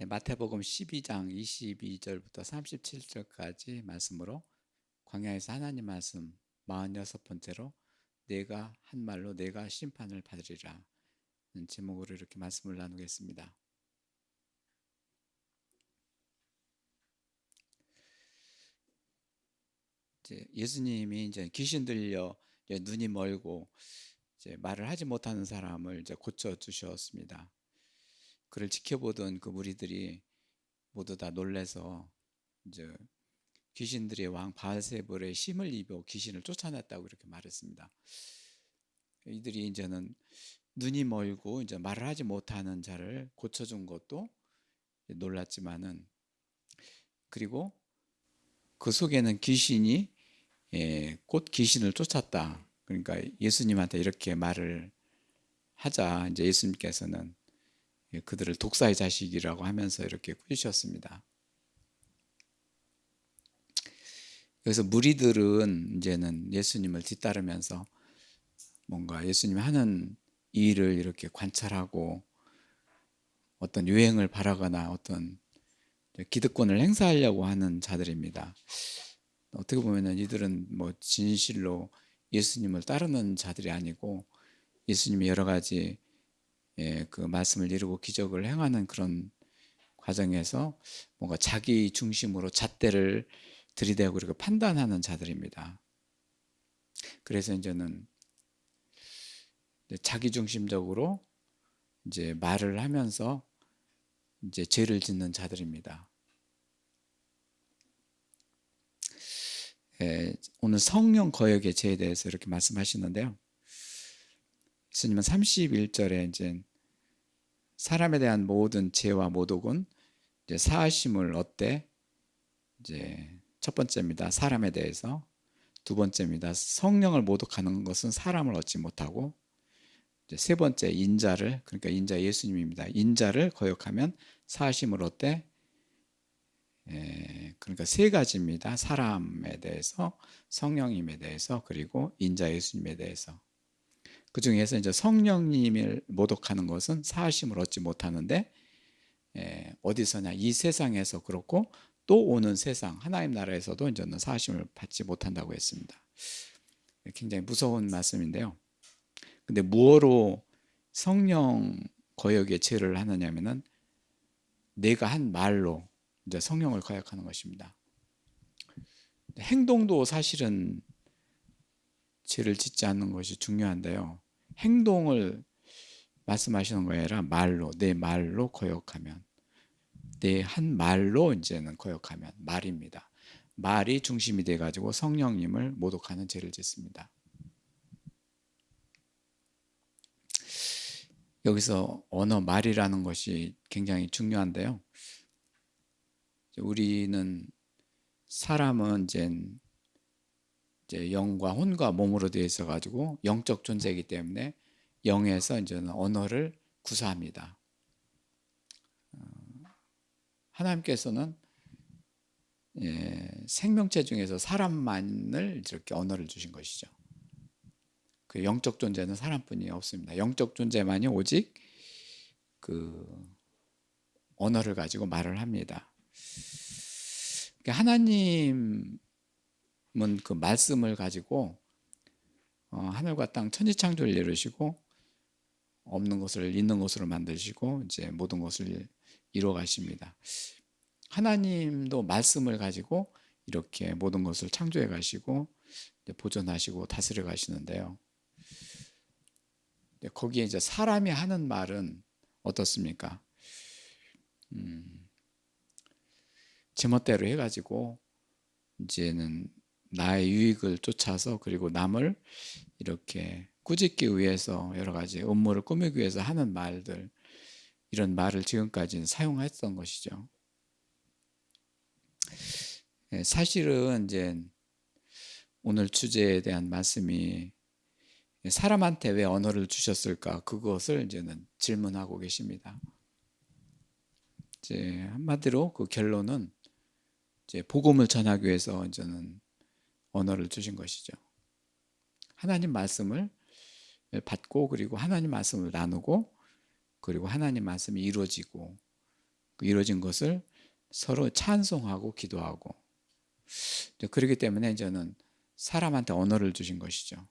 네, 마태복음 12장 22절부터 37절까지 말씀으로 광야에서 하나님 말씀 46번째로 내가 한 말로 내가 심판을 받으리라 는 제목으로 이렇게 말씀을 나누겠습니다. 예수님이 이제 귀신 들려 눈이 멀고 이제 말을 하지 못하는 사람을 이제 고쳐 주셨습니다. 그를 지켜보던 그 무리들이 모두 다 놀래서 이제 귀신들의 왕 바알세불의 힘을 입어 귀신을 쫓아냈다고 이렇게 말했습니다. 이들이 이제는 눈이 멀고 이제 말을 하지 못하는 자를 고쳐준 것도 놀랐지만은, 그리고 그 속에는 귀신이 곧 귀신을 쫓았다. 그러니까 예수님한테 이렇게 말을 하자 이제 예수님께서는 그들을 독사의 자식이라고 하면서 이렇게 꾸짖으셨습니다. 여기서 무리들은 이제는 예수님을 뒤따르면서 뭔가 예수님이 하는 일을 이렇게 관찰하고 어떤 유행을 바라거나 어떤 기득권을 행사하려고 하는 자들입니다. 어떻게 보면 이들은 뭐 진실로 예수님을 따르는 자들이 아니고 예수님이 여러 가지 그 말씀을 이루고 기적을 행하는 그런 과정에서 뭔가 자기 중심으로 잣대를 들이대고 이렇게 판단하는 자들입니다. 그래서 이제는 자기 중심적으로 이제 말을 하면서 이제 죄를 짓는 자들입니다. 오늘 성령 거역의 죄에 대해서 이렇게 말씀하시는데요. 예수님은 31절에 이제 사람에 대한 모든 죄와 모독은 이제 사하심을 얻되, 이제 첫 번째입니다. 사람에 대해서. 두 번째입니다. 성령을 모독하는 것은 사람을 얻지 못하고, 이제 세 번째 인자를, 그러니까 인자 예수님입니다. 인자를 거역하면 사하심을 얻되, 그러니까 세 가지입니다. 사람에 대해서, 성령님에 대해서, 그리고 인자 예수님에 대해서. 그 중에서 이제 성령님을 모독하는 것은 사하심을 얻지 못하는데, 어디서냐? 이 세상에서 그렇고 또 오는 세상 하나님 나라에서도 이제는 사하심을 받지 못한다고 했습니다. 굉장히 무서운 말씀인데요. 근데 무엇으로 성령 거역의 죄를 하느냐면은 내가 한 말로 이제 성령을 거역하는 것입니다. 행동도 사실은 죄를 짓지 않는 것이 중요한데요. 행동을 말씀하시는 거에 아니라 말로, 내 말로 거역하면, 내 한 말로 이제는 거역하면 말입니다. 말이 중심이 돼가지고 성령님을 모독하는 죄를 짓습니다. 여기서 언어, 말이라는 것이 굉장히 중요한데요. 우리는 사람은 이제 영과 혼과 몸으로 되어 있어 가지고 영적 존재이기 때문에 영에서 이제는 언어를 구사합니다. 하나님께서는 생명체 중에서 사람만을 이렇게 언어를 주신 것이죠. 그 영적 존재는 사람뿐이 없습니다. 영적 존재만이 오직 그 언어를 가지고 말을 합니다. 하나님은 그 말씀을 가지고 하늘과 땅 천지창조를 이루시고 없는 것을 있는 것으로 만드시고 이제 모든 것을 이루어 가십니다. 하나님도 말씀을 가지고 이렇게 모든 것을 창조해 가시고 보존하시고 다스려 가시는데요. 거기에 이제 사람이 하는 말은 어떻습니까? 제멋대로 해가지고 이제는 나의 유익을 쫓아서, 그리고 남을 이렇게 꾸짖기 위해서 여러 가지 음모를 꾸미기 위해서 하는 말들, 이런 말을 지금까지는 사용했던 것이죠. 사실은 이제 오늘 주제에 대한 말씀이 사람한테 왜 언어를 주셨을까, 그것을 이제는 질문하고 계십니다. 이제 한마디로 그 결론은 이제 복음을 전하기 위해서 이제는 언어를 주신 것이죠. 하나님 말씀을 받고, 그리고 하나님 말씀을 나누고, 그리고 하나님 말씀이 이루어지고, 이루어진 것을 서로 찬송하고 기도하고, 그렇기 때문에 이제는 사람한테 언어를 주신 것이죠.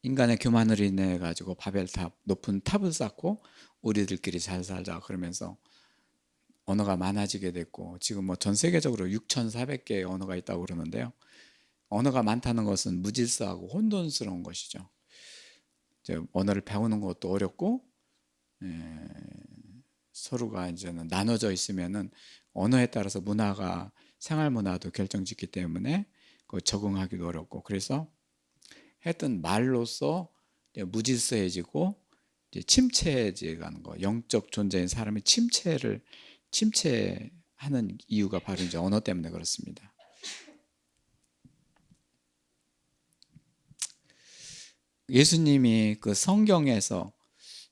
인간의 교만을 인해 가지고 바벨탑, 높은 탑을 쌓고 우리들끼리 잘 살자 그러면서 언어가 많아지게 됐고, 지금 뭐 전 세계적으로 6,400개의 언어가 있다고 그러는데요. 언어가 많다는 것은 무질서하고 혼돈스러운 것이죠. 이제 언어를 배우는 것도 어렵고, 서로가 이제는 나눠져 있으면은 언어에 따라서 문화가, 생활 문화도 결정짓기 때문에 적응하기도 어렵고, 그래서 하여튼 말로써 무질서해지고 침체해지는 거, 영적 존재인 사람이 침체하는 이유가 바로 이제 언어 때문에 그렇습니다. 예수님이 그 성경에서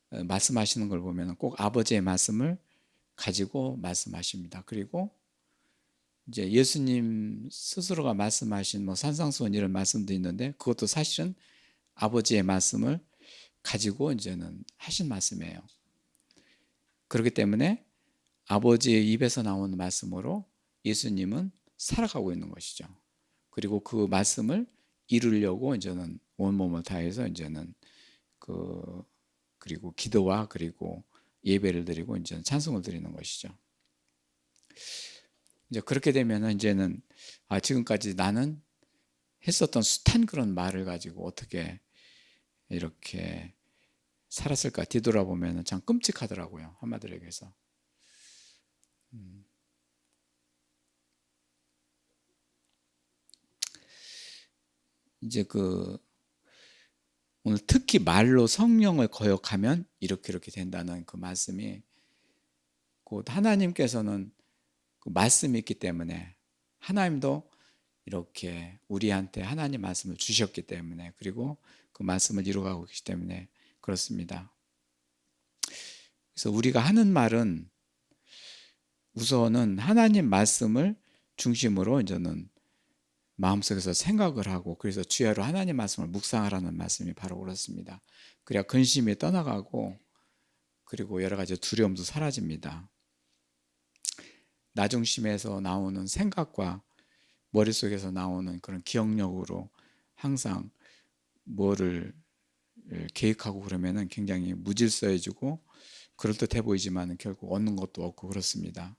말씀하시는 걸 보면 꼭 아버지의 말씀을 가지고 말씀하십니다. 그리고 이제 예수님 스스로가 말씀하신 뭐 산상수훈 이런 말씀도 있는데, 그것도 사실은 아버지의 말씀을 가지고 이제는 하신 말씀이에요. 그렇기 때문에 아버지의 입에서 나오는 말씀으로 예수님은 살아가고 있는 것이죠. 그리고 그 말씀을 이루려고 이제는 온몸을 다해서 이제는 그리고 기도와 그리고 예배를 드리고 이제는 찬송을 드리는 것이죠. 이제 그렇게 되면은 이제는 지금까지 나는 했었던 숱한 그런 말을 가지고 어떻게 이렇게 살았을까 뒤돌아보면 참 끔찍하더라고요. 한마디로 얘기해서. 이제 오늘 특히 말로 성령을 거역하면 이렇게 된다는 그 말씀이, 곧 하나님께서는 그 말씀이 있기 때문에, 하나님도 이렇게 우리한테 하나님 말씀을 주셨기 때문에, 그리고 그 말씀을 이루어가고 계시기 때문에 그렇습니다. 그래서 우리가 하는 말은 우선은 하나님 말씀을 중심으로 이제는 마음속에서 생각을 하고, 그래서 주야로 하나님 말씀을 묵상하라는 말씀이 바로 그렇습니다. 그래야 근심이 떠나가고, 그리고 여러 가지 두려움도 사라집니다. 나 중심에서 나오는 생각과 머릿속에서 나오는 그런 기억력으로 항상 뭐를 계획하고 그러면은 굉장히 무질서해지고 그럴듯해 보이지만 결국 얻는 것도 없고 그렇습니다.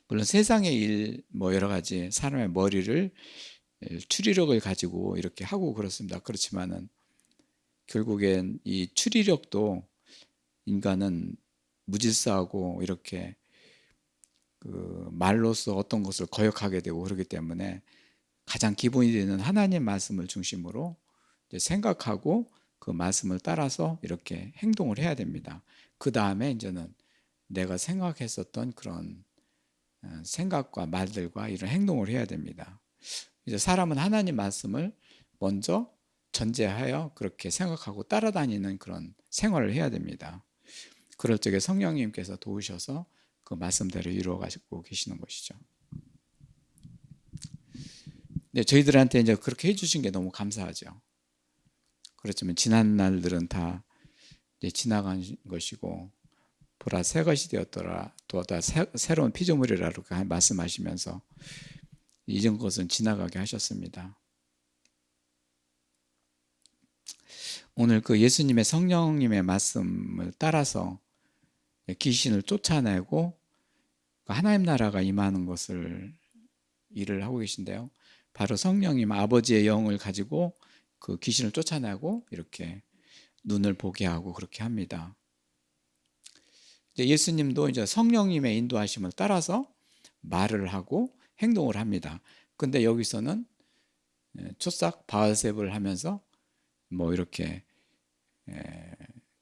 물론 세상의 일, 뭐 여러 가지 사람의 머리를 추리력을 가지고 이렇게 하고 그렇습니다. 그렇지만은 결국엔 이 추리력도 인간은 무질서하고 이렇게 그 말로써 어떤 것을 거역하게 되고 그러기 때문에 가장 기본이 되는 하나님 말씀을 중심으로 이제 생각하고 그 말씀을 따라서 이렇게 행동을 해야 됩니다. 그 다음에 이제는 내가 생각했었던 그런 생각과 말들과 이런 행동을 해야 됩니다. 이제 사람은 하나님 말씀을 먼저 전제하여 그렇게 생각하고 따라다니는 그런 생활을 해야 됩니다. 그럴 적에 성령님께서 도우셔서 그 말씀대로 이루어 가지고 계시는 것이죠. 네, 저희들한테 이제 그렇게 해주신 게 너무 감사하죠. 그렇지만 지난 날들은 다 이제 지나간 것이고, 보라 새 것이 되었더라, 또 다 새로운 피조물이라 이렇게 말씀하시면서 이전 것은 지나가게 하셨습니다. 오늘 그 예수님의 성령님의 말씀을 따라서 귀신을 쫓아내고 하나님 나라가 임하는 것을 일을 하고 계신데요. 바로 성령님 아버지의 영을 가지고 그 귀신을 쫓아내고 이렇게 눈을 보게 하고 그렇게 합니다. 예수님도 이제 성령님의 인도하심을 따라서 말을 하고 행동을 합니다. 근데 여기서는 초싹 바알셉을 하면서 뭐 이렇게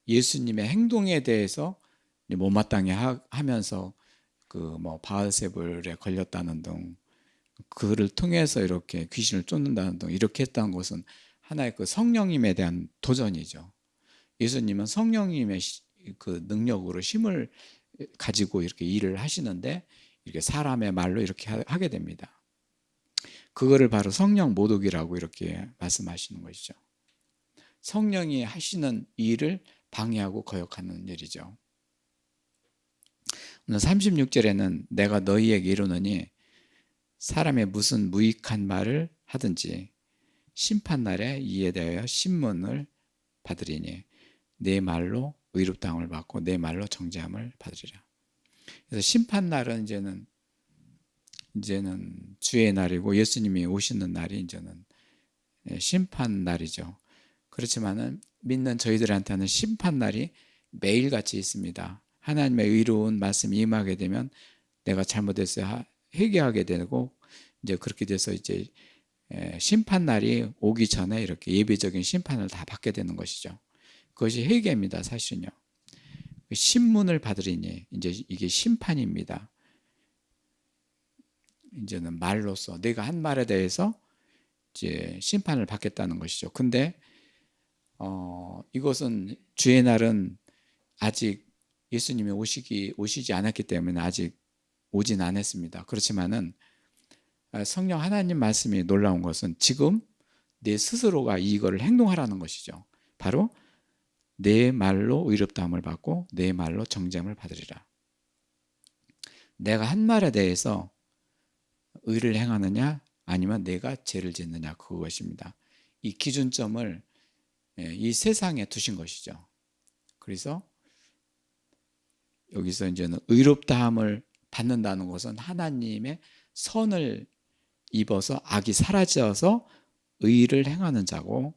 예수님의 행동에 대해서 못마땅해 하면서 그 뭐 바알세불에 걸렸다는 등, 그를 통해서 이렇게 귀신을 쫓는다는 등 이렇게 했다는 것은 하나의 그 성령님에 대한 도전이죠. 예수님은 성령님의 그 능력으로 힘을 가지고 이렇게 일을 하시는데 이렇게 사람의 말로 이렇게 하게 됩니다. 그거를 바로 성령 모독이라고 이렇게 말씀하시는 것이죠. 성령이 하시는 일을 방해하고 거역하는 일이죠. 오늘 36절에는 내가 너희에게 이르노니 사람의 무슨 무익한 말을 하든지 심판날에 이에 대하여 신문을 받으리니 내 말로 의롭다함을 받고 내 말로 정죄함을 받으리라. 그래서 심판날은 이제는 주의 날이고 예수님이 오시는 날이 이제는 심판날이죠. 그렇지만은 믿는 저희들한테는 심판날이 매일같이 있습니다. 하나님의 의로운 말씀이 임하게 되면 내가 잘못했어요 회개하게 되고 이제 그렇게 돼서 이제 심판날이 오기 전에 이렇게 예배적인 심판을 다 받게 되는 것이죠. 그것이 회개입니다. 사실은요. 신문을 받으리니 이제 이게 심판입니다. 이제는 말로써 내가 한 말에 대해서 이제 심판을 받겠다는 것이죠. 근데 이것은 주의 날은 아직 예수님이 오시지 않았기 때문에 아직 오진 않았습니다. 그렇지만은 성령 하나님 말씀이 놀라운 것은 지금 내 스스로가 이거를 행동하라는 것이죠. 바로 내 말로 의롭다함을 받고 내 말로 정죄함을 받으리라. 내가 한 말에 대해서 의를 행하느냐 아니면 내가 죄를 짓느냐 그것입니다. 이 기준점을 이 세상에 두신 것이죠. 그래서 여기서 이제는 의롭다함을 받는다는 것은 하나님의 선을 입어서 악이 사라져서 의를 행하는 자고,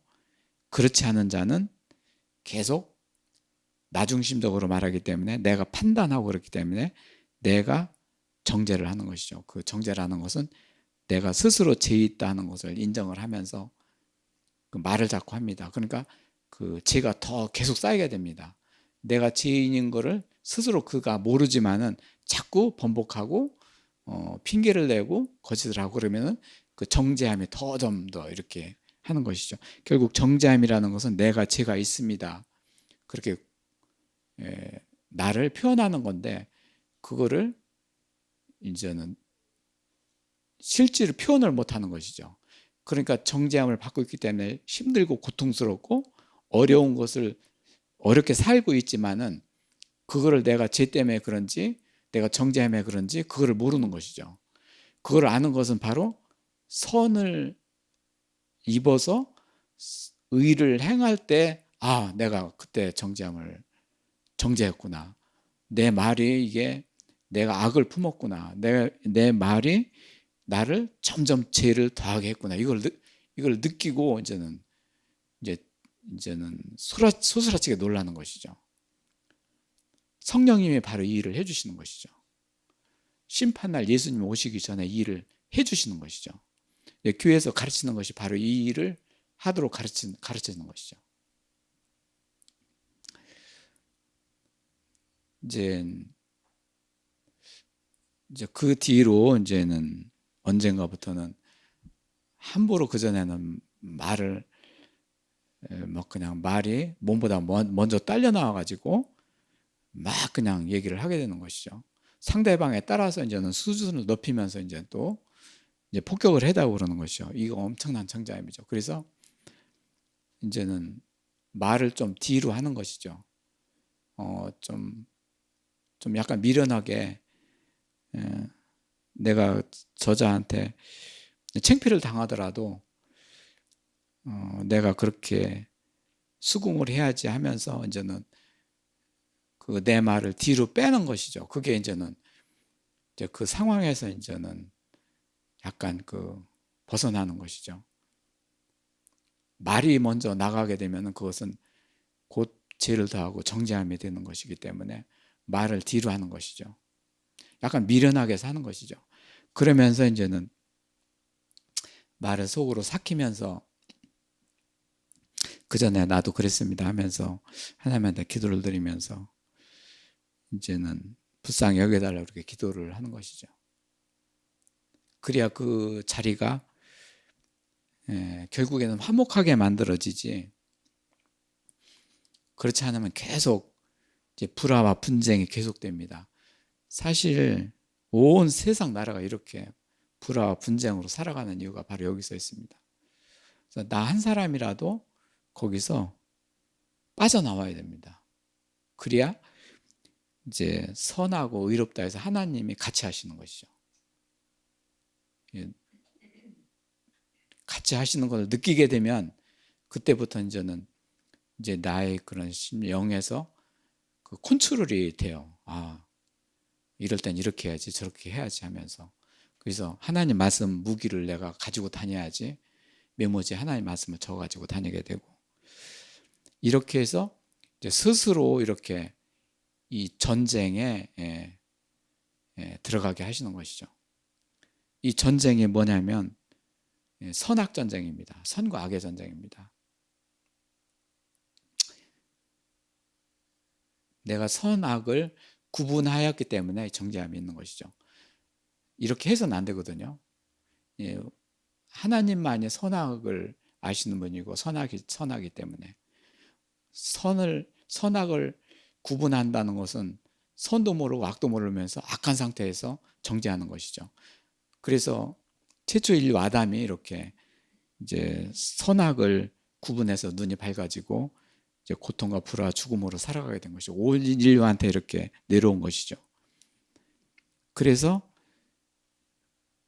그렇지 않은 자는 계속 나중심적으로 말하기 때문에 내가 판단하고 그렇기 때문에 내가 정죄를 하는 것이죠. 그 정죄라는 것은 내가 스스로 죄 있다는 것을 인정을 하면서 그 말을 자꾸 합니다. 그러니까 그 죄가 더 계속 쌓이게 됩니다. 내가 죄인인 거를 스스로 그가 모르지만은 자꾸 번복하고 핑계를 내고 거짓을 하고 그러면은 그 정죄함이 좀 더 이렇게 하는 것이죠. 결국 정죄함이라는 것은 내가 죄가 있습니다. 그렇게 나를 표현하는 건데 그거를 이제는 실제로 표현을 못하는 것이죠. 그러니까 정죄함을 받고 있기 때문에 힘들고 고통스럽고 어려운 것을 어렵게 살고 있지만은 그거를 내가 죄 때문에 그런지 내가 정죄함에 그런지 그거를 모르는 것이죠. 그걸 아는 것은 바로 선을 입어서 의를 행할 때 내가 그때 정죄했구나. 내 말이 이게 내가 악을 품었구나. 내 말이 나를 점점 죄를 더하게 했구나. 이걸 느끼고 이제는 소스라치게 놀라는 것이죠. 성령님이 바로 이 일을 해주시는 것이죠. 심판날 예수님 오시기 전에 이 일을 해주시는 것이죠. 교회에서 가르치는 것이 바로 이 일을 하도록 가르치는 것이죠. 이제 그 뒤로 이제는 언젠가부터는 함부로 그전에는 말을 그냥 말이 몸보다 먼저 딸려 나와 가지고 막 그냥 얘기를 하게 되는 것이죠. 상대방에 따라서 이제는 수준을 높이면서 이제 또 이제 폭격을 해다고 그러는 것이죠. 이거 엄청난 정죄함이죠. 그래서 이제는 말을 좀 뒤로 하는 것이죠. 좀 약간 미련하게 내가 저자한테 창피를 당하더라도 내가 그렇게 수긍을 해야지 하면서 이제는 그 내 말을 뒤로 빼는 것이죠. 그게 이제는 이제 그 상황에서 이제는 약간 벗어나는 것이죠. 말이 먼저 나가게 되면 그것은 곧 죄를 더하고 정죄함이 되는 것이기 때문에 말을 뒤로 하는 것이죠. 약간 미련하게 사는 것이죠. 그러면서 이제는 말을 속으로 삭히면서 그 전에 나도 그랬습니다 하면서 하나님한테 기도를 드리면서 이제는 불쌍히 여겨달라고 그렇게 기도를 하는 것이죠. 그래야 그 자리가 결국에는 화목하게 만들어지지, 그렇지 않으면 계속 이제 불화와 분쟁이 계속됩니다. 사실 온 세상 나라가 이렇게 불화와 분쟁으로 살아가는 이유가 바로 여기서 있습니다. 그래서 나 한 사람이라도 거기서 빠져나와야 됩니다. 그래야 이제 선하고 의롭다 해서 하나님이 같이 하시는 것이죠. 같이 하시는 것을 느끼게 되면 그때부터 이제 나의 그런 영에서 그 컨트롤이 돼요. 아, 이럴 땐 이렇게 해야지, 저렇게 해야지 하면서. 그래서 하나님 말씀 무기를 내가 가지고 다녀야지, 메모지에 하나님 말씀을 적어가지고 다니게 되고, 이렇게 해서 이제 스스로 이렇게 이 전쟁에 들어가게 하시는 것이죠. 이 전쟁이 뭐냐면 선악 전쟁입니다. 선과 악의 전쟁입니다. 내가 선악을 구분하였기 때문에 정죄함이 있는 것이죠. 이렇게 해서는 안 되거든요. 하나님만이 선악을 아시는 분이고 선하기 때문에 선악을 구분한다는 것은 선도 모르고 악도 모르면서 악한 상태에서 정죄하는 것이죠. 그래서 최초 인류 아담이 이렇게 이제 선악을 구분해서 눈이 밝아지고 이제 고통과 불화와 죽음으로 살아가게 된 것이죠. 온 인류한테 이렇게 내려온 것이죠. 그래서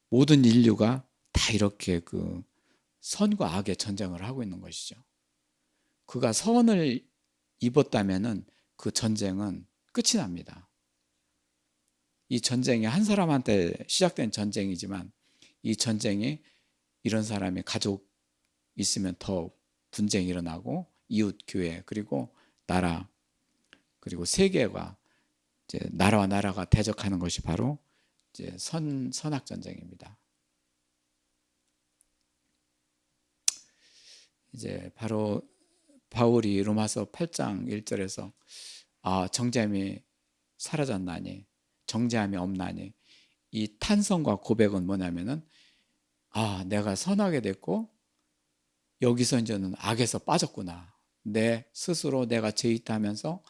모든 인류가 다 이렇게 그 선과 악의 전쟁을 하고 있는 것이죠. 그가 선을 입었다면은 그 전쟁은 끝이 납니다. 이 전쟁이 한 사람한테 시작된 전쟁이지만 이 전쟁이 이런 사람이 가족 있으면 더 분쟁이 일어나고 이웃 교회 그리고 나라 그리고 세계가 이제 나라와 나라가 대적하는 것이 바로 이제 선악 전쟁입니다. 이제 바로 바울이 로마서 8장 1절에서 정죄함이 사라졌나니 정죄함이 없나니 이 탄성과 고백은 뭐냐면은 내가 선하게 됐고 여기서 이제는 악에서 빠졌구나. 내 스스로 내가 죄있다면서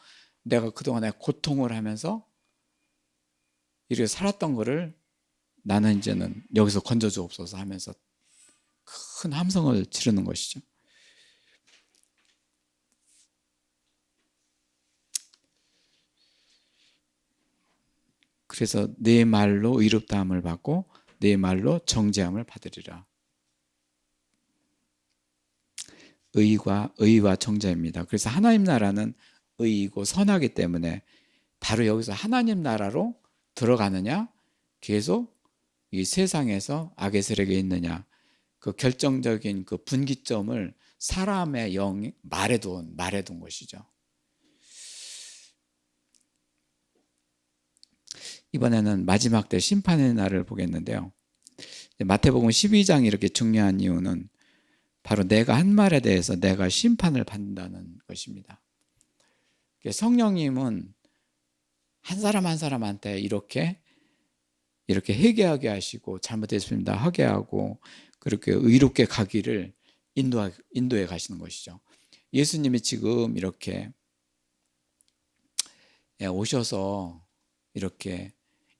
내가 그동안에 고통을 하면서 이렇게 살았던 거를 나는 이제는 여기서 건져주옵소서 하면서 큰 함성을 지르는 것이죠. 그래서 내 말로 의롭다함을 받고 내 말로 정죄함을 받으리라. 의와 정죄입니다. 그래서 하나님 나라는 의이고 선하기 때문에 바로 여기서 하나님 나라로 들어가느냐 계속 이 세상에서 악의 세력에 있느냐 그 결정적인 그 분기점을 사람의 영이 말해둔 것이죠. 이번에는 마지막 때 심판의 날을 보겠는데요. 마태복음 12장이 이렇게 중요한 이유는 바로 내가 한 말에 대해서 내가 심판을 받는다는 것입니다. 성령님은 한 사람 한 사람한테 이렇게 회개하게 하시고 잘못했습니다 하게 하고 그렇게 의롭게 가기를 인도해 가시는 것이죠. 예수님이 지금 이렇게 오셔서 이렇게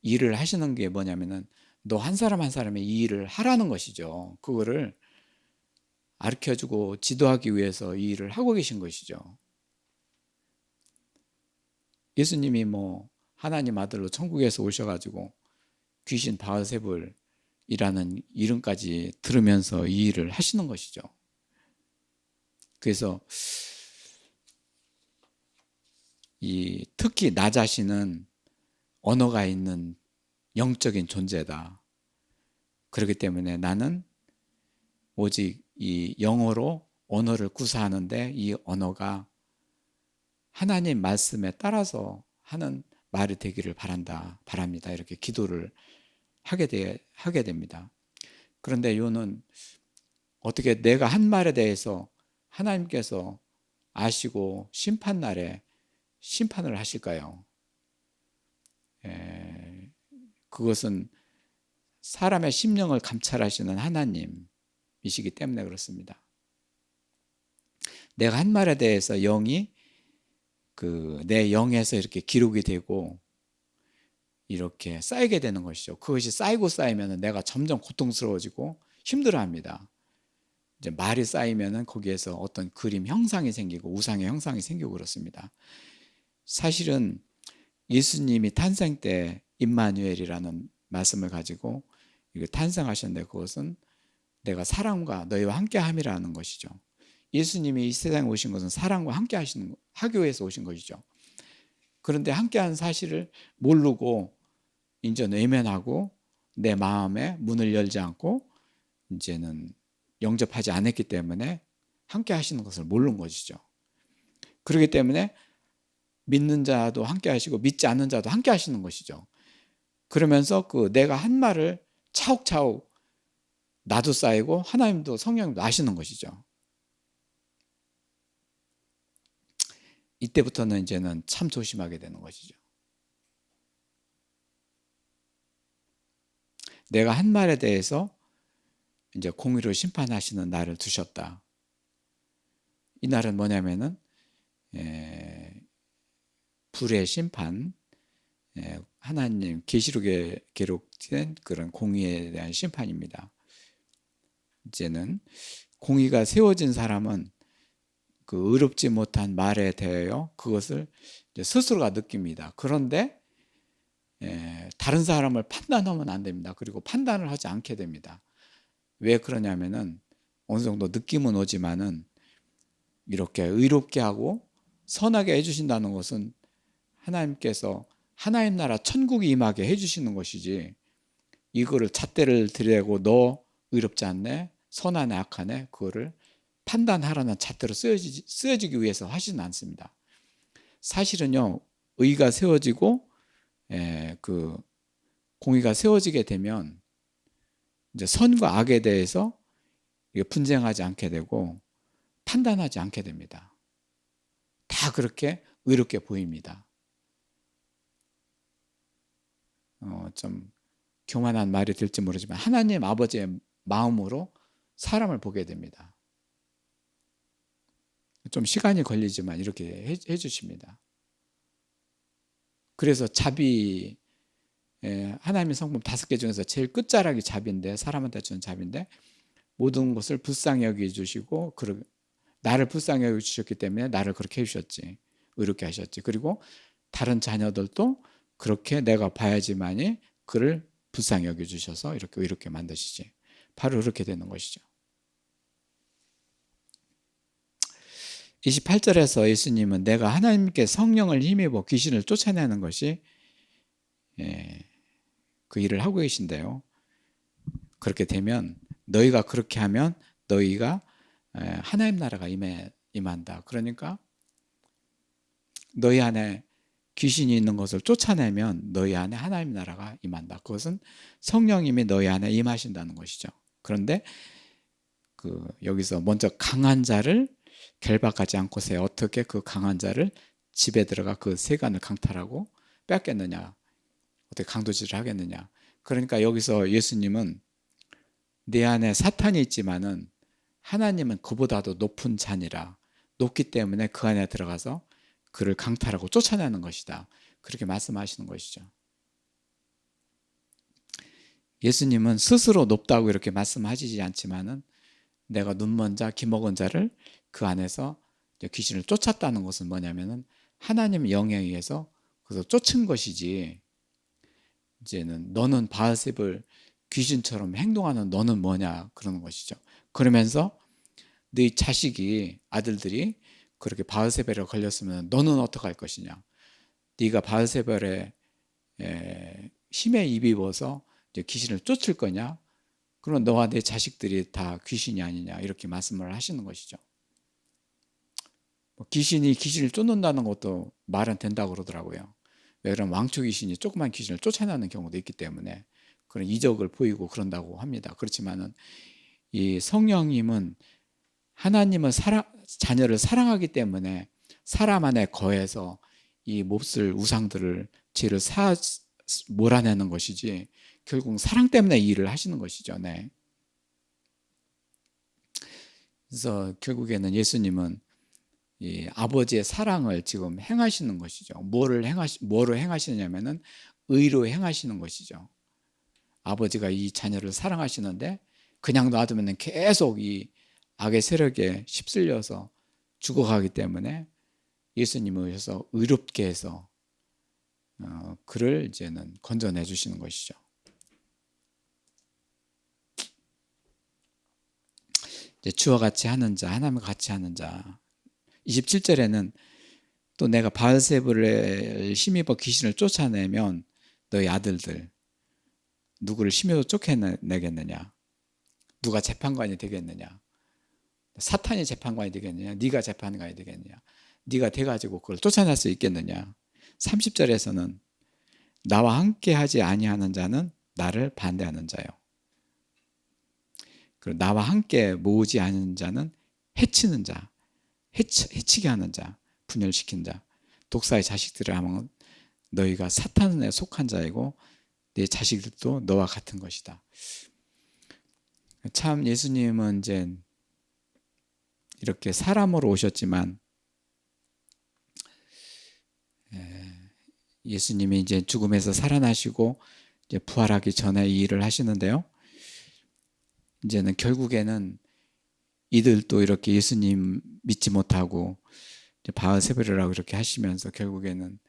일을 하시는 게 뭐냐면은 너 한 사람 한 사람의 이 일을 하라는 것이죠. 그거를 가르쳐주고 지도하기 위해서 이 일을 하고 계신 것이죠. 예수님이 하나님 아들로 천국에서 오셔가지고 귀신 바알세불이라는 이름까지 들으면서 이 일을 하시는 것이죠. 그래서 특히 나 자신은 언어가 있는 영적인 존재다. 그렇기 때문에 나는 오직 이 영어로 언어를 구사하는데 이 언어가 하나님 말씀에 따라서 하는 말이 되기를 바랍니다. 이렇게 기도를 하게 됩니다. 그런데 이거는 어떻게 내가 한 말에 대해서 하나님께서 아시고 심판날에 심판을 하실까요? 그것은 사람의 심령을 감찰하시는 하나님이시기 때문에 그렇습니다. 내가 한 말에 대해서 영이 내 영에서 이렇게 기록이 되고 이렇게 쌓이게 되는 것이죠. 그것이 쌓이고 쌓이면 내가 점점 고통스러워지고 힘들어합니다. 이제 말이 쌓이면 거기에서 어떤 그림 형상이 생기고 우상의 형상이 생기고 그렇습니다. 사실은 예수님이 탄생 때 임마누엘이라는 말씀을 가지고 이렇게 탄생하셨는데, 그것은 내가 사랑과 너희와 함께함이라는 것이죠. 예수님이 이 세상에 오신 것은 사랑과 함께 하기 위해서 오신 것이죠. 그런데 함께하는 사실을 모르고 이제 외면하고 내 마음에 문을 열지 않고 이제는 영접하지 않았기 때문에 함께 하시는 것을 모르는 것이죠. 그렇기 때문에 믿는 자도 함께 하시고 믿지 않는 자도 함께 하시는 것이죠. 그러면서 그 내가 한 말을 차곡차곡 나도 쌓이고 하나님도 성령님도 아시는 것이죠. 이때부터는 이제는 참 조심하게 되는 것이죠. 내가 한 말에 대해서 이제 공의로 심판하시는 날을 두셨다. 이 날은 뭐냐면은 불의 심판, 하나님 계시록에 기록된 그런 공의에 대한 심판입니다. 이제는 공의가 세워진 사람은 그 의롭지 못한 말에 대하여 그것을 이제 스스로가 느낍니다. 그런데 다른 사람을 판단하면 안 됩니다. 그리고 판단을 하지 않게 됩니다. 왜 그러냐면은 어느 정도 느낌은 오지만은 이렇게 의롭게 하고 선하게 해주신다는 것은 하나님께서 하나님 나라 천국이 임하게 해주시는 것이지, 이거를 잣대를 들이대고 너 의롭지 않네, 선하네, 악하네, 그거를 판단하라는 잣대로 쓰여지기 위해서 하시진 않습니다. 사실은요, 의가 세워지고 그 공의가 세워지게 되면 이제 선과 악에 대해서 분쟁하지 않게 되고 판단하지 않게 됩니다. 다 그렇게 의롭게 보입니다. 좀 교만한 말이 될지 모르지만 하나님 아버지의 마음으로 사람을 보게 됩니다. 좀 시간이 걸리지만 이렇게 해주십니다. 그래서 자비, 하나님의 성품 5개 중에서 제일 끝자락이 자비인데, 사람한테 주는 자비인데, 모든 것을 불쌍히 여겨주시고 나를 불쌍히 여겨주셨기 때문에 나를 그렇게 해주셨지, 의롭게 하셨지. 그리고 다른 자녀들도 그렇게 내가 봐야지만이 그를 불쌍히 여겨주셔서 이렇게 의롭게 만드시지. 바로 그렇게 되는 것이죠. 28절에서 예수님은 내가 하나님께 성령을 힘입어 귀신을 쫓아내는 것이 그 일을 하고 계신데요. 그렇게 되면 너희가 그렇게 하면 너희가 하나님 나라가 임한다. 그러니까 너희 안에 귀신이 있는 것을 쫓아내면 너희 안에 하나님 나라가 임한다. 그것은 성령님이 너희 안에 임하신다는 것이죠. 그런데 여기서 먼저 강한 자를 결박하지 않고서 어떻게 그 강한 자를 집에 들어가 그 세간을 강탈하고 뺏겠느냐, 어떻게 강도질을 하겠느냐. 그러니까 여기서 예수님은 내 안에 사탄이 있지만은 하나님은 그보다도 높은 자니라, 높기 때문에 그 안에 들어가서 그를 강탈하고 쫓아내는 것이다. 그렇게 말씀하시는 것이죠. 예수님은 스스로 높다고 이렇게 말씀하시지 않지만은 내가 눈먼 자, 귀먹은 자를 그 안에서 귀신을 쫓았다는 것은 뭐냐면은 하나님 영에 의해서 그래서 쫓은 것이지, 이제는 너는 바알세불 귀신처럼 행동하는 너는 뭐냐 그러는 것이죠. 그러면서 네 자식이, 아들들이 그렇게 바알세불에 걸렸으면 너는 어떻게 할 것이냐, 네가 바알세불의 힘에 입입어서 이제 귀신을 쫓을 거냐, 그럼 너와 내 자식들이 다 귀신이 아니냐, 이렇게 말씀을 하시는 것이죠. 귀신을 쫓는다는 것도 말은 된다고 그러더라고요. 왜 그러면 왕초 귀신이 조그만 귀신을 쫓아내는 경우도 있기 때문에 그런 이적을 보이고 그런다고 합니다. 그렇지만은 이 성령님은 하나님은 자녀를 사랑하기 때문에 사람 안에 거해서 이 몹쓸 우상들을, 죄를 몰아내는 것이지, 결국 사랑 때문에 이 일을 하시는 것이죠. 네. 그래서 결국에는 예수님은 이 아버지의 사랑을 지금 행하시는 것이죠. 뭐로 행하시느냐면은 의로 행하시는 것이죠. 아버지가 이 자녀를 사랑하시는데 그냥 놔두면 계속 이 악의 세력에 휩쓸려서 죽어가기 때문에 예수님이 오셔서 의롭게 해서 그를 이제는 건져내 주시는 것이죠. 이제 주와 같이 하는 자, 하나님과 같이 하는 자. 27절에는 또 내가 바알세불을 힘입어 귀신을 쫓아내면 너희 아들들 누구를 힘입어 쫓아내겠느냐? 누가 재판관이 되겠느냐? 사탄이 재판관이 되겠느냐? 네가 재판관이 되겠느냐? 네가 돼가지고 그걸 쫓아낼 수 있겠느냐? 30절에서는 나와 함께 하지 아니하는 자는 나를 반대하는 자요. 그리고 나와 함께 모으지 않은 자는 해치는 자, 해치게 하는 자, 분열시킨 자. 독사의 자식들을 하면 너희가 사탄에 속한 자이고 내 자식들도 너와 같은 것이다. 참 예수님은 이제 이렇게 사람으로 오셨지만 예수님이 이제 죽음에서 살아나시고 이제 부활하기 전에 이 일을 하시는데요. 이제는 결국에는 이들도 이렇게 예수님 믿지 못하고 바알세불이라고 이렇게 하시면서 결국에는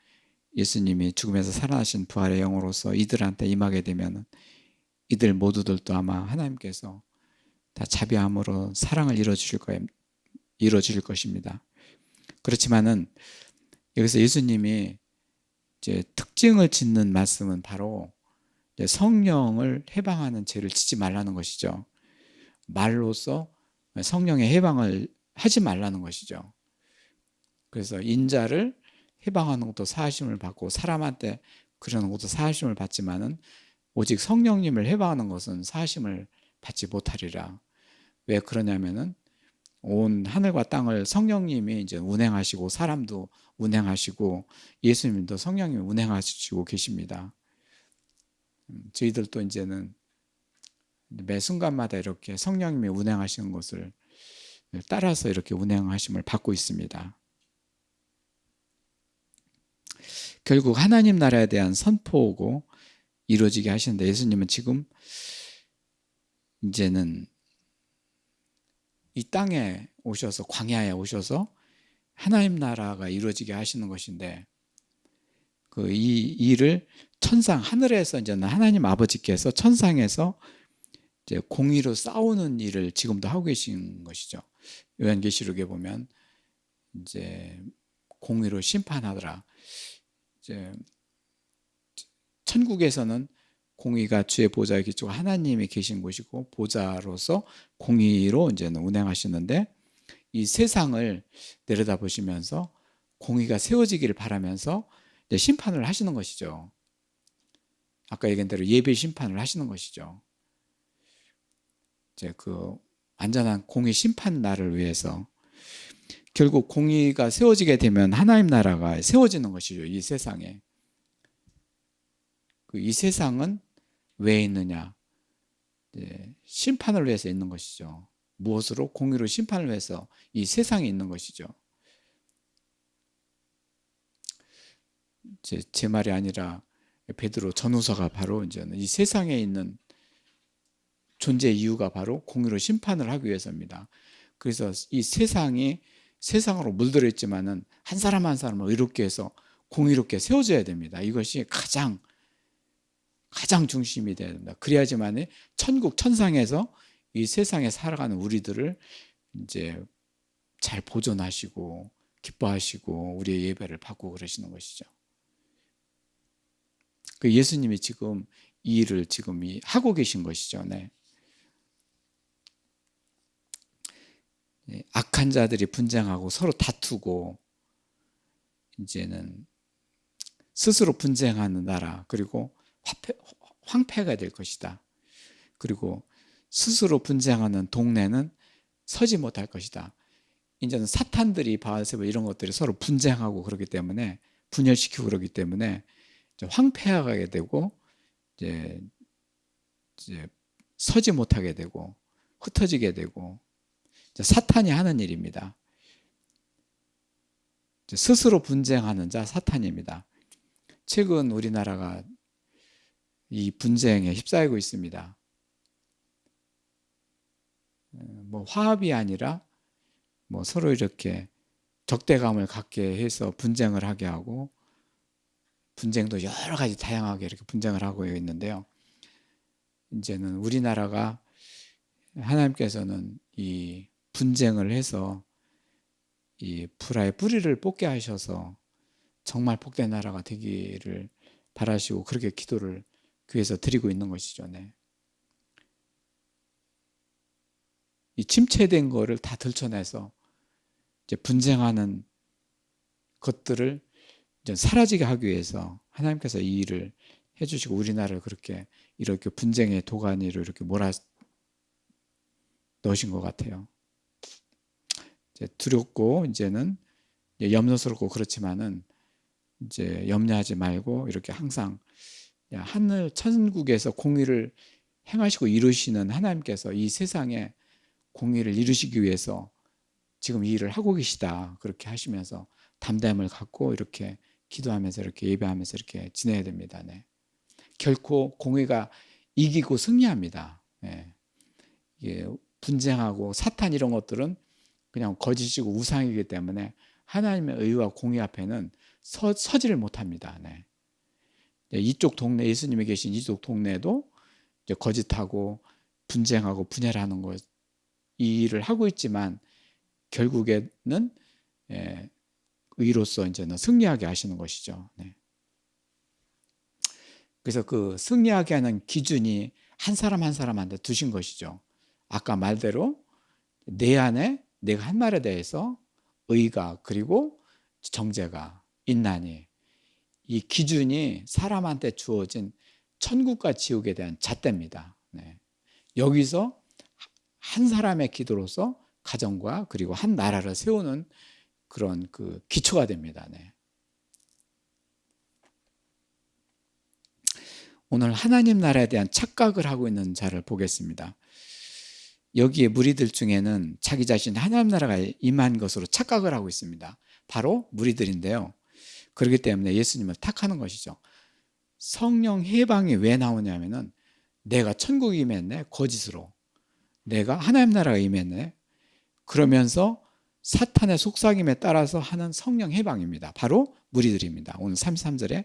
예수님이 죽음에서 살아나신 부활의 영으로서 이들한테 임하게 되면 이들 모두들도 아마 하나님께서 다 자비함으로 사랑을 이루어주실 것입니다. 그렇지만은 여기서 예수님이 이제 특징을 짓는 말씀은 바로 성령을 해방하는 죄를 짓지 말라는 것이죠. 말로써 성령의 해방을 하지 말라는 것이죠. 그래서 인자를 해방하는 것도 사하심을 받고 사람한테 그러는 것도 사하심을 받지만은 오직 성령님을 해방하는 것은 사하심을 받지 못하리라. 왜 그러냐면은 온 하늘과 땅을 성령님이 이제 운행하시고 사람도 운행하시고 예수님도 성령님이 운행하시고 계십니다. 저희들도 이제는 매 순간마다 이렇게 성령님이 운행하시는 것을 따라서 이렇게 운행하심을 받고 있습니다. 결국 하나님 나라에 대한 선포고 이루어지게 하시는데 예수님은 지금 이제는 이 땅에 오셔서 광야에 오셔서 하나님 나라가 이루어지게 하시는 것인데 이 일을 천상 하늘에서 이제는 하나님 아버지께서 천상에서 이제 공의로 싸우는 일을 지금도 하고 계신 것이죠. 요한계시록에 보면 이제 공의로 심판하더라. 이제 천국에서는 공의가 주의 보좌에 기초가 하나님이 계신 곳이고 보좌로서 공의로 이제는 운행하시는데 이 세상을 내려다 보시면서 공의가 세워지기를 바라면서 이제 심판을 하시는 것이죠. 아까 얘기한 대로 예배 심판을 하시는 것이죠. 이제 그 안전한 공의 심판 날을 위해서 결국 공의가 세워지게 되면 하나님 나라가 세워지는 것이죠. 이 세상에. 이 세상은 왜 있느냐? 심판을 위해서 있는 것이죠. 무엇으로? 공의로 심판을 위해서 이 세상에 있는 것이죠. 제 말이 아니라 베드로 전후서가 바로 이제는 이 세상에 있는 존재 이유가 바로 공의로 심판을 하기 위해서입니다. 그래서 이 세상이 세상으로 물들어 있지만은 한 사람 한 사람을 의롭게 해서 공의롭게 세워져야 됩니다. 이것이 가장 중심이 돼야 됩니다. 그래야지만 천국 천상에서 이 세상에 살아가는 우리들을 이제 잘 보존하시고 기뻐하시고 우리의 예배를 받고 그러시는 것이죠. 그 예수님이 지금 이 일을 지금 하고 계신 것이죠. 네. 악한 자들이 분쟁하고 서로 다투고 이제는 스스로 분쟁하는 나라 그리고 황폐가 될 것이다. 그리고 스스로 분쟁하는 동네는 서지 못할 것이다. 이제는 사탄들이 바알세불 이런 것들이 서로 분쟁하고 그러기 때문에 분열시키고 그러기 때문에 황폐하게 되고 이제 서지 못하게 되고 흩어지게 되고 사탄이 하는 일입니다. 스스로 분쟁하는 자 사탄입니다. 최근 우리나라가 이 분쟁에 휩싸이고 있습니다. 뭐 화합이 아니라 뭐 서로 이렇게 적대감을 갖게 해서 분쟁을 하게 하고, 분쟁도 여러 가지 다양하게 이렇게 분쟁을 하고 있는데요. 이제는 우리나라가 하나님께서는 이 분쟁을 해서 이 불화의 뿌리를 뽑게 하셔서 정말 복된 나라가 되기를 바라시고 그렇게 기도를 교회에서 드리고 있는 것이죠. 네. 이 침체된 거를 다 들춰내서 이제 분쟁하는 것들을 이제 사라지게 하기 위해서 하나님께서 이 일을 해주시고 우리나라를 그렇게 이렇게 분쟁의 도가니로 이렇게 몰아 넣으신 것 같아요. 이제 두렵고 이제는 염려스럽고 그렇지만은 이제 염려하지 말고 이렇게 항상 하늘 천국에서 공의를 행하시고 이루시는 하나님께서 이 세상에 공의를 이루시기 위해서 지금 이 일을 하고 계시다 그렇게 하시면서 담대함을 갖고 이렇게 기도하면서 이렇게 예배하면서 이렇게 지내야 됩니다. 네. 결코 공의가 이기고 승리합니다. 네. 이게 분쟁하고 사탄 이런 것들은 그냥 거짓이고 우상이기 때문에 하나님의 의와 공의 앞에는 서지를 못합니다. 네. 이쪽 동네 예수님이 계신 이쪽 동네도 이제 거짓하고 분쟁하고 분열하는 것 이 일을 하고 있지만 결국에는 의로서 이제는 승리하게 하시는 것이죠. 네. 그래서 그 승리하게 하는 기준이 한 사람 한 사람한테 두신 것이죠. 아까 말대로 내 안에 내가 한 말에 대해서 의가 그리고 정죄가 있나니 이 기준이 사람한테 주어진 천국과 지옥에 대한 잣대입니다. 네. 여기서 한 사람의 기도로서 가정과 그리고 한 나라를 세우는 그런 그 기초가 됩니다. 네. 오늘 하나님 나라에 대한 착각을 하고 있는 자를 보겠습니다. 여기에 무리들 중에는 자기 자신 하나님 나라가 임한 것으로 착각을 하고 있습니다. 바로 무리들인데요. 그렇기 때문에 예수님을 탁하는 것이죠. 성령 해방이 왜 나오냐면은 내가 천국이 임했네 거짓으로, 내가 하나님 나라가 임했네 그러면서 사탄의 속삭임에 따라서 하는 성령 해방입니다. 바로 무리들입니다. 오늘 33절에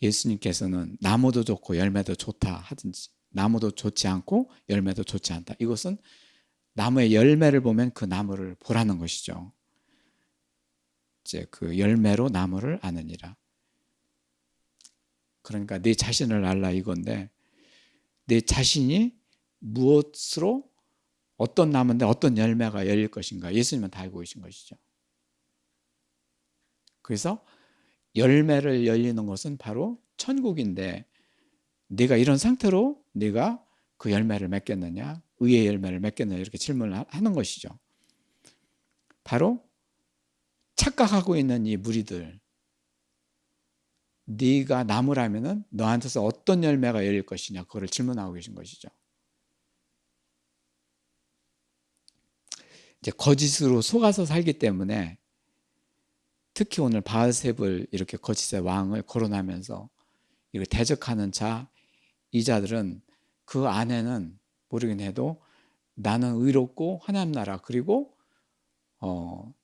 예수님께서는 나무도 좋고 열매도 좋다 하든지 나무도 좋지 않고 열매도 좋지 않다. 이것은 나무의 열매를 보면 그 나무를 보라는 것이죠. 이제 그 열매로 나무를 아느니라. 그러니까 내 자신을 알라 이건데 내 자신이 무엇으로 어떤 나무인데 어떤 열매가 열릴 것인가 예수님은 다 알고 계신 것이죠. 그래서 열매를 열리는 것은 바로 천국인데 네가 이런 상태로 네가 그 열매를 맺겠느냐 의의 열매를 맺겠느냐 이렇게 질문을 하는 것이죠. 바로 착각하고 있는 이 무리들, 네가 나무라면은 너한테서 어떤 열매가 열릴 것이냐 그거를 질문하고 계신 것이죠. 이제 거짓으로 속아서 살기 때문에 특히 오늘 바알셉을 이렇게 거짓의 왕을 거론하면서 이걸 대적하는 자, 이 자들은 그 안에는 모르긴 해도 나는 의롭고 하나님 나라 그리고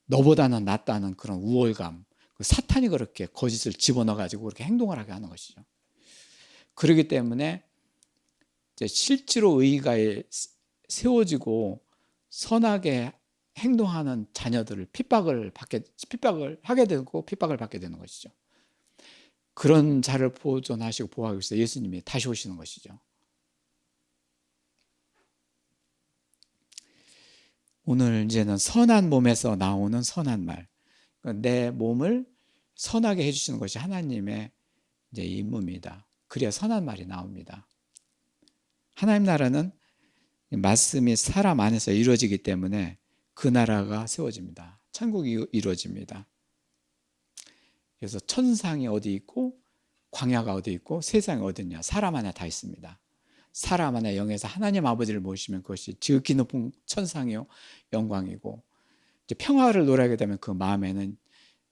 너보다는 낫다는 그런 우월감, 그 사탄이 그렇게 거짓을 집어넣어 가지고 그렇게 행동을 하게 하는 것이죠. 그렇기 때문에 이제 실제로 의가 세워지고 선하게 행동하는 자녀들을 핍박을 하게 되고 핍박을 받게 되는 것이죠. 그런 자를 보존하시고 보호하기 위해서 예수님이 다시 오시는 것이죠. 오늘 이제는 선한 몸에서 나오는 선한 말, 내 몸을 선하게 해주시는 것이 하나님의 이제 임무입니다. 그래야 선한 말이 나옵니다. 하나님 나라는 말씀이 사람 안에서 이루어지기 때문에 그 나라가 세워집니다. 천국이 이루어집니다. 그래서 천상이 어디 있고 광야가 어디 있고 세상이 어디 있냐 사람 안에 다 있습니다. 사람 안에 영에서 하나님 아버지를 모시면 그것이 지극히 높은 천상이요 영광이고 이제 평화를 노래하게 되면 그 마음에는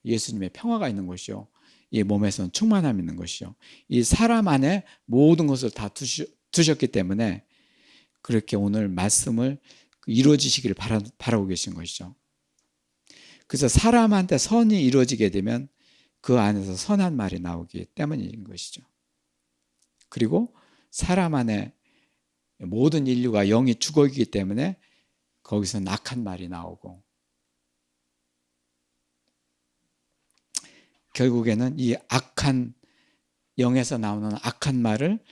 예수님의 평화가 있는 것이요 이 몸에서는 충만함이 있는 것이요 이 사람 안에 모든 것을 다 두셨기 때문에 그렇게 오늘 말씀을 이루어지시기를 바라고 계신 것이죠. 그래서 사람한테 선이 이루어지게 되면 그 안에서 선한 말이 나오기 때문인 것이죠. 그리고 사람 안에 모든 인류가 영이 죽어있기 때문에 거기서 악한 말이 나오고, 결국에는 이 악한 영에서 나오는 악한 말을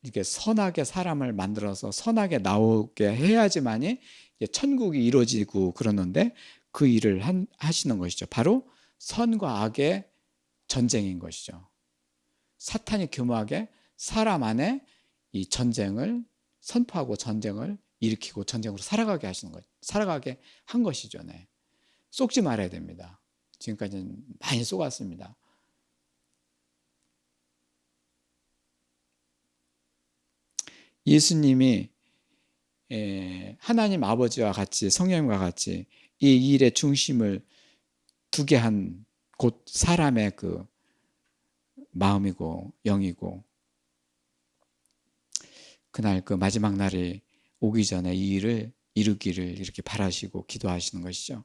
이렇게 선하게 사람을 만들어서 선하게 나오게 해야지만이 천국이 이루어지고 그러는데, 그 일을 하시는 것이죠. 바로 선과 악의 전쟁인 것이죠. 사탄이 교묘하게 사람 안에 이 전쟁을 선포하고 전쟁을 일으키고 전쟁으로 살아가게 하시는 거죠. 살아가게 한 것이죠. 네. 속지 말아야 됩니다. 지금까지는 많이 속았습니다. 예수님이 하나님 아버지와 같이, 성령님과 같이 이 일의 중심을 두게 한 곧 사람의 그 마음이고 영이고, 그날 그 마지막 날이 오기 전에 이 일을 이루기를 이렇게 바라시고 기도하시는 것이죠.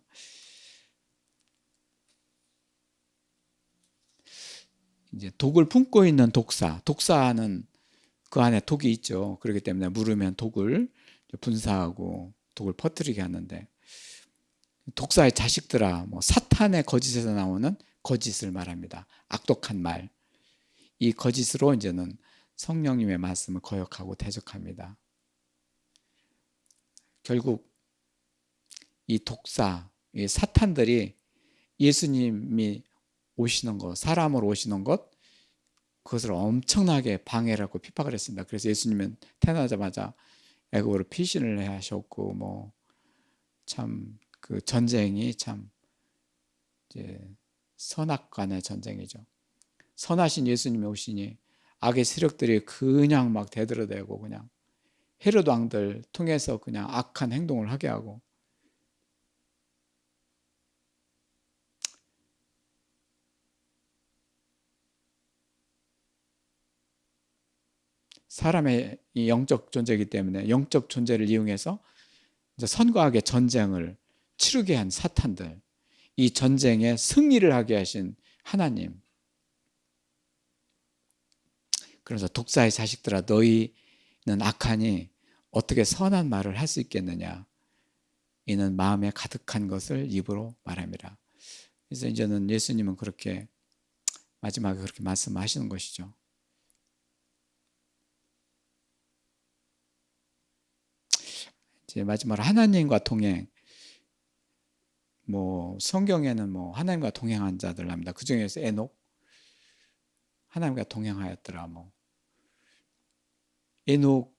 이제 독을 품고 있는 독사는 그 안에 독이 있죠. 그렇기 때문에 물으면 독을 분사하고 독을 퍼뜨리게 하는데, 독사의 자식들아, 사탄의 거짓에서 나오는 거짓을 말합니다. 악독한 말. 이 거짓으로 이제는 성령님의 말씀을 거역하고 대적합니다. 결국 이 독사, 이 사탄들이 예수님이 오시는 것, 사람으로 오시는 것, 그것을 엄청나게 방해를 하고 핍박을 했습니다. 그래서 예수님은 태어나자마자 애국으로 피신을 해 하셨고, 참 그 전쟁이 참 이제 선악간의 전쟁이죠. 선하신 예수님이 오시니 악의 세력들이 그냥 막 대들어대고, 그냥 헤롯 왕들 통해서 그냥 악한 행동을 하게 하고, 사람의 이 영적 존재이기 때문에 영적 존재를 이용해서 이제 선과 악의 전쟁을 치르게 한 사탄들, 이 전쟁에 승리를 하게 하신 하나님. 그래서 독사의 자식들아, 너희는 악하니 어떻게 선한 말을 할 수 있겠느냐. 이는 마음에 가득한 것을 입으로 말합니다. 그래서 이제는 예수님은 그렇게 마지막에 그렇게 말씀하시는 것이죠. 이제 마지막으로 하나님과 동행. 성경에는 하나님과 동행한 자들 납니다. 그 중에서 에녹, 하나님과 동행하였더라. 에녹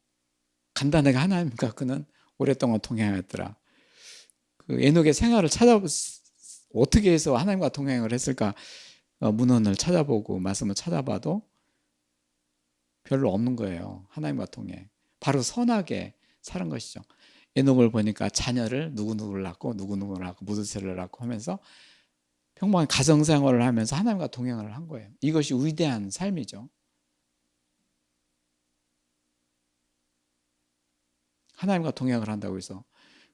간단하게 하나님과 그는 오랫동안 동행하였더라. 그 에녹의 생활을 어떻게 해서 하나님과 동행을 했을까? 문헌을 찾아보고 말씀을 찾아봐도 별로 없는 거예요. 하나님과 동행. 바로 선하게 사는 것이죠. 에녹을 보니까 자녀를 누구누구를 낳고 누구누구를 낳고 무드셀을 낳고 하면서 평범한 가정생활을 하면서 하나님과 동행을 한 거예요. 이것이 위대한 삶이죠. 하나님과 동행을 한다고 해서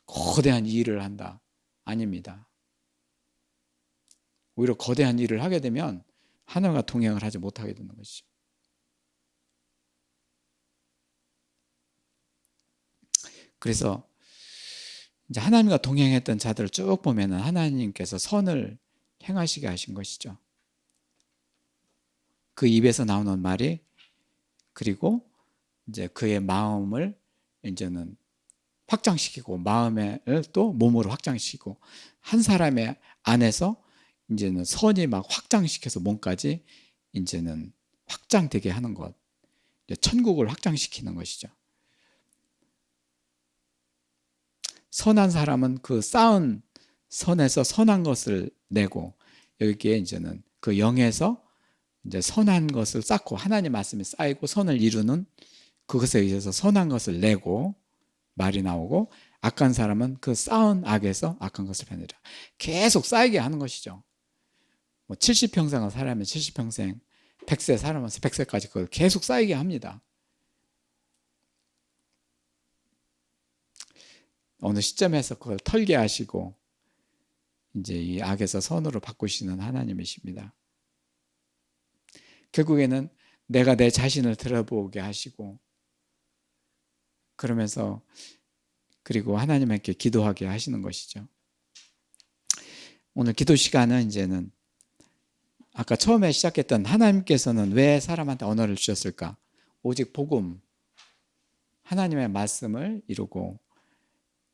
거대한 일을 한다. 아닙니다. 오히려 거대한 일을 하게 되면 하나님과 동행을 하지 못하게 되는 것이죠. 그래서 이제 하나님과 동행했던 자들을 쭉 보면은 하나님께서 선을 행하시게 하신 것이죠. 그 입에서 나오는 말이, 그리고 이제 그의 마음을 이제는 확장시키고, 마음을 또 몸으로 확장시키고, 한 사람의 안에서 이제는 선이 막 확장시켜서 몸까지 이제는 확장되게 하는 것, 천국을 확장시키는 것이죠. 선한 사람은 그 쌓은 선에서 선한 것을 내고, 여기에 이제는 그 영에서 이제 선한 것을 쌓고, 하나님 말씀이 쌓이고 선을 이루는 그것에 의해서 선한 것을 내고 말이 나오고, 악한 사람은 그 쌓은 악에서 악한 것을 빼내라. 계속 쌓이게 하는 것이죠. 70평생을 살아면 70평생, 100세 살아면 100세까지 그걸 계속 쌓이게 합니다. 어느 시점에서 그걸 털게 하시고, 이제 이 악에서 선으로 바꾸시는 하나님이십니다. 결국에는 내가 내 자신을 들어보게 하시고, 그러면서 그리고 하나님께 기도하게 하시는 것이죠. 오늘 기도 시간은 이제는 아까 처음에 시작했던 하나님께서는 왜 사람한테 언어를 주셨을까? 오직 복음, 하나님의 말씀을 이루고,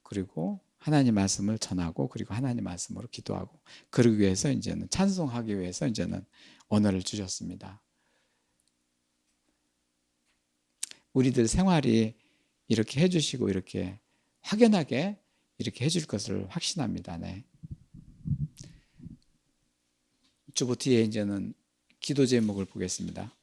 그리고 하나님 말씀을 전하고, 그리고 하나님 말씀으로 기도하고, 그러기 위해서 이제는 찬송하기 위해서 이제는 언어를 주셨습니다. 우리들 생활이 이렇게 해주시고 이렇게 확연하게 이렇게 해줄 것을 확신합니다. 네. 주보 뒤에 이제는 기도 제목을 보겠습니다.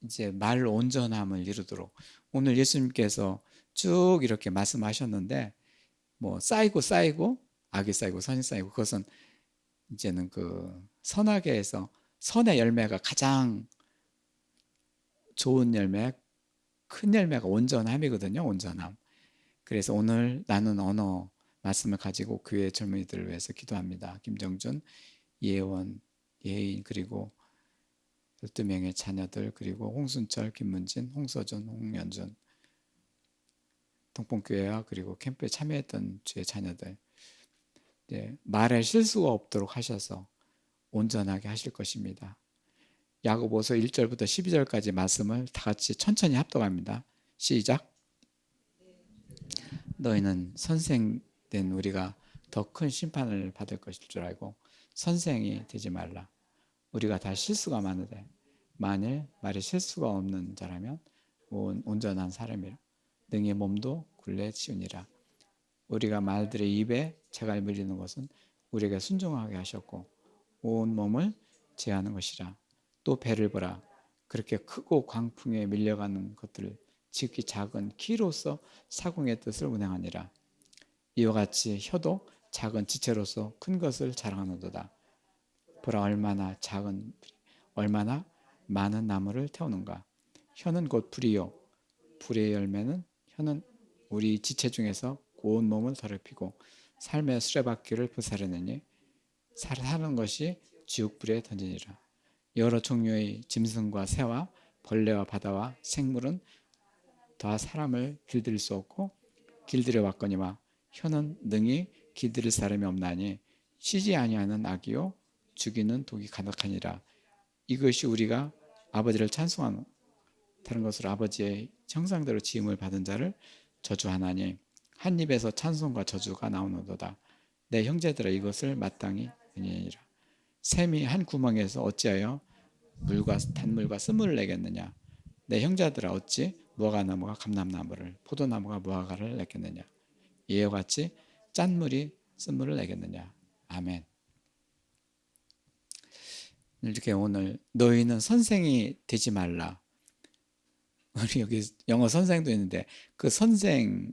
이제 말 온전함을 이루도록, 오늘 예수님께서 쭉 이렇게 말씀하셨는데, 뭐 쌓이고 악이 쌓이고 선이 쌓이고, 그것은 이제는 그 선악에서 선의 열매가 가장 좋은 열매, 큰 열매가 온전함이거든요. 온전함. 그래서 오늘 나는 언어 말씀을 가지고 교회 젊은이들을 위해서 기도합니다. 김정준, 이혜원, 예인, 그리고 12명의 자녀들, 그리고 홍순철, 김문진, 홍서준, 홍연준, 동pon교회와 그리고 캠프에 참여했던 주의 자녀들, 말에 실수가 없도록 하셔서 온전하게 하실 것입니다. 야고보서 1절부터 12절까지 말씀을 다 같이 천천히 합독합니다. 시작. 너희는 선생된 우리가 더 큰 심판을 받을 것일 줄 알고 선생이 되지 말라. 우리가 다 실수가 많으되 만일 말에 실수가 없는 자라면 온전한 사람이라. 능히 몸도 굴레 치우니라. 우리가 말들의 입에 재갈 물리는 것은 우리에게 순종하게 하셨고 온 몸을 제하는 것이라. 또 배를 보라. 그렇게 크고 광풍에 밀려가는 것들을 지극히 작은 키로서 사공의 뜻을 운행하니라. 이와 같이 혀도 작은 지체로서 큰 것을 자랑하는도다. 보라, 얼마나 많은 나무를 태우는가. 혀는 곧 불이요 불의 열매는 혀는 우리 지체 중에서 온 몸을 더럽히고 삶의 수레바퀴를 불사르느니 사는 것이 지옥불에 던지니라. 여러 종류의 짐승과 새와 벌레와 바다와 생물은 다 사람을 길들일 수 없고 길들여 왔거니와 혀는 능히 길들일 사람이 없나니 쉬지 아니하는 악이요 죽이는 독이 가득하니라. 이것이 우리가 아버지를 찬송하는 다른 것으로 아버지의 형상대로 지음을 받은 자를 저주하나니 한 입에서 찬송과 저주가 나오는도다. 내 형제들아, 이것을 마땅히 아니니라. 샘이 한 구멍에서 어찌하여 단물과 쓴물을 내겠느냐. 내 형제들아, 어찌 무화과나무가 감람나무를, 포도나무가 무화과를 내겠느냐. 이와 같이 짠물이 쓴물을 내겠느냐. 아멘. 이렇게 오늘 너희는 선생이 되지 말라. 우리 여기 영어 선생도 있는데 그 선생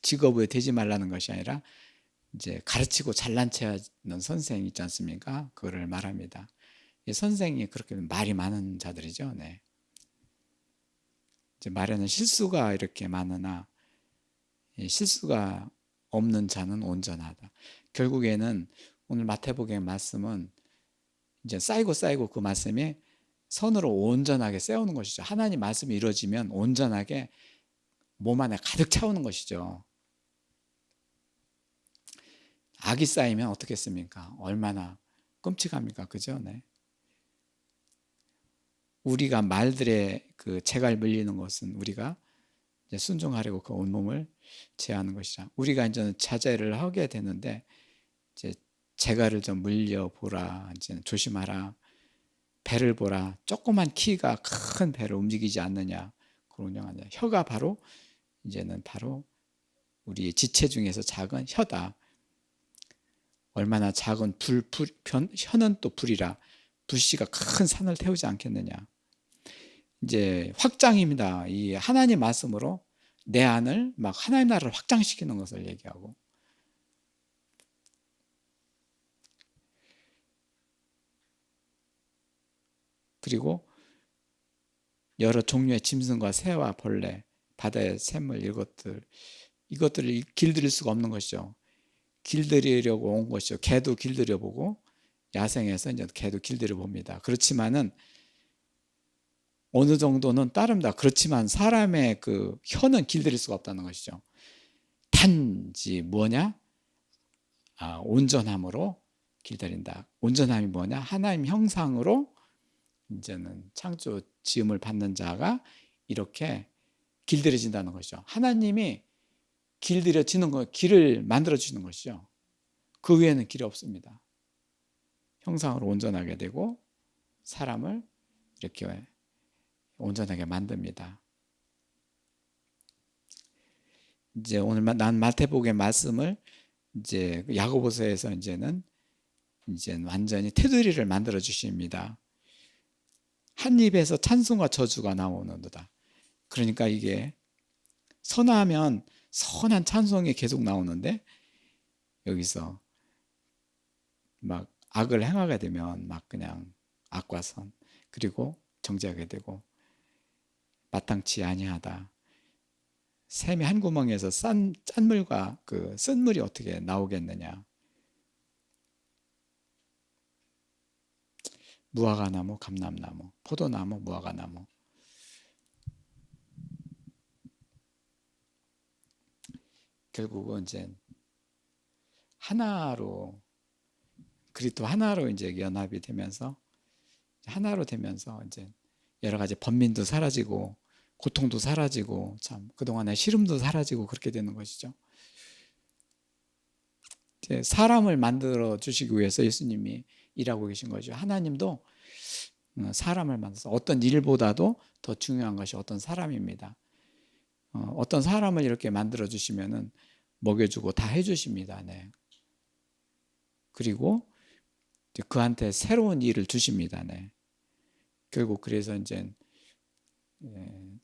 직업에 되지 말라는 것이 아니라 이제 가르치고 잘난 체 하는 선생 있지 않습니까? 그거를 말합니다. 이 선생이 그렇게 말이 많은 자들이죠. 네. 이제 말에는 실수가 이렇게 많으나 실수가 없는 자는 온전하다. 결국에는 오늘 마태복음의 말씀은 이제 쌓이고 그 말씀이 선으로 온전하게 세우는 것이죠. 하나님 말씀이 이루어지면 온전하게 몸 안에 가득 차오는 것이죠. 악이 쌓이면 어떻겠습니까? 얼마나 끔찍합니까? 그죠? 네. 우리가 말들의 그 재갈 물리는 것은 우리가 이제 순종하려고 그 온몸을 제하는 것이라. 우리가 이제는 자제를 하게 되는데 이제 재갈을 좀 물려 보라. 이제 조심하라. 배를 보라. 조그만 키가 큰 배를 움직이지 않느냐. 그런 영화냐. 혀가 바로 이제는 바로 우리의 지체 중에서 작은 혀다. 얼마나 작은 혀는 또 불이라. 불씨가 큰 산을 태우지 않겠느냐. 이제 확장입니다. 이 하나님 말씀으로 내 안을 막 하나님 나라를 확장시키는 것을 얘기하고, 그리고 여러 종류의 짐승과 새와 벌레, 바다의 샘물 이것들을 길들일 수가 없는 것이죠. 길들이려고 온 것이죠. 개도 길들여 보고 야생에서 이제 개도 길들여 봅니다. 그렇지만은 어느 정도는 따릅니다. 그렇지만 사람의 그 혀는 길들일 수가 없다는 것이죠. 단지 뭐냐? 온전함으로 길들인다. 온전함이 뭐냐? 하나님 형상으로 이제는 창조 지음을 받는 자가 이렇게 길들여진다는 것이죠. 하나님이 길들여지는 거, 길을 만들어 주시는 것이죠. 그 외에는 길이 없습니다. 형상으로 온전하게 되고 사람을 이렇게 온전하게 만듭니다. 이제 오늘 난 마태복음의 말씀을 이제 야고보서에서 이제는 완전히 테두리를 만들어 주십니다. 한 입에서 찬송과 저주가 나오는도다. 그러니까 이게 선하면 선한 찬송이 계속 나오는데 여기서 막 악을 행하게 되면 막 그냥 악과 선 그리고 정죄하게 되고 마땅치 아니하다. 샘이 한 구멍에서 짠물과 그 쓴물이 어떻게 나오겠느냐. 무화과나무, 감람나무, 포도나무, 무화과나무. 결국은 이제 하나로 그리스도 하나로 이제 연합이 되면서 하나로 되면서 이제 여러 가지 번민도 사라지고 고통도 사라지고 참 그동안의 시름도 사라지고 그렇게 되는 것이죠. 이제 사람을 만들어 주시기 위해서 예수님이 일하고 계신 거죠. 하나님도 사람을 만들어서 어떤 일보다도 더 중요한 것이 어떤 사람입니다. 어떤 사람을 이렇게 만들어 주시면은 먹여주고 다 해주십니다. 네. 그리고 그한테 새로운 일을 주십니다. 네. 결국 그래서 이제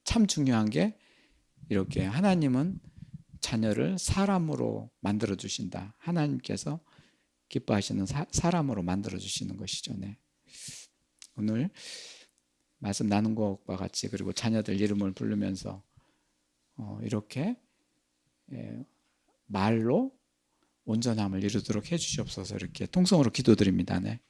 참 중요한 게 이렇게 하나님은 자녀를 사람으로 만들어 주신다. 하나님께서 기뻐하시는 사람으로 만들어 주시는 것이죠. 네. 오늘 말씀 나눈 것과 같이 그리고 자녀들 이름을 부르면서 이렇게 말로 온전함을 이루도록 해주시옵소서 이렇게 통성으로 기도드립니다. 네.